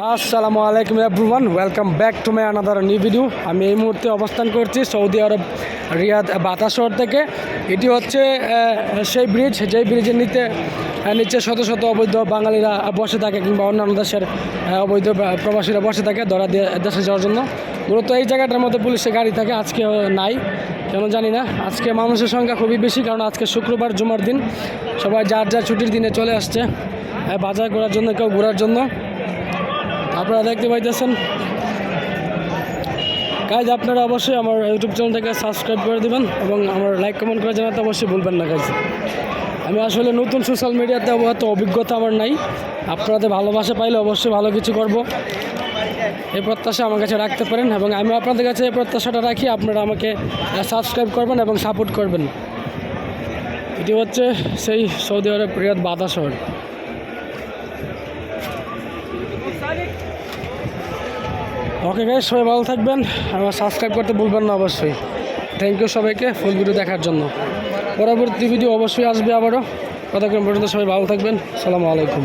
আসসালামু আলাইকুম everyone, welcome back to my another new video. আমি এই মুহূর্তে অবস্থান করছি সৌদি আরব রিয়াদ বাতা শহর থেকে। এটি হচ্ছে সেই ব্রিজ, যেই ব্রিজের নিচে শত শত অবৈধ বাঙালিরা বসে থাকে কিংবা অন্যান্য দেশের অবৈধ প্রবাসীরা বসে থাকে ধরা দিয়ে দেশে যাওয়ার জন্য। মূলত এই জায়গাটার মধ্যে পুলিশের গাড়ি থাকে, আজকে নাই কেন জানি না। আজকে মানুষের সংখ্যা খুবই বেশি, কারণ আজকে শুক্রবার, জুমার দিন। সবাই যার যার ছুটির দিনে চলে আসছে বাজার করার জন্য, কেউ ঘোরার জন্য। আপনারা দেখতে পাইতেছেন গাইজ, আপনারা অবশ্যই আমার ইউটিউব চ্যানেলটাকে সাবস্ক্রাইব করে দেবেন এবং আমার লাইক কমেন্ট করে জানাতে অবশ্যই ভুলবেন না গাইজ। আমি আসলে নতুন সোশ্যাল মিডিয়াতে অত অভিজ্ঞতা আমার নাই। আপনাদের ভালোবাসা পাইলে অবশ্যই ভালো কিছু করব, এই প্রত্যাশা আমার কাছে রাখতে পারেন এবং আমি আপনাদের কাছে এই প্রত্যাশাটা রাখি। আপনারা আমাকে সাবস্ক্রাইব করবেন এবং সাপোর্ট করবেন। এটি হচ্ছে সেই সৌদি আরব রিয়াদ বাতা শহর। ওকে গাইস, সবাই ভালো থাকবেন, আমার সাবস্ক্রাইব করতে ভুলবেন না অবশ্যই। থ্যাংক ইউ সবাইকে ফুল ভিডিও দেখার জন্য। পরবর্তী ভিডিও অবশ্যই আসবে আবারও। ততক্ষণ পর্যন্ত সবাই ভালো থাকবেন। আসসালামু আলাইকুম।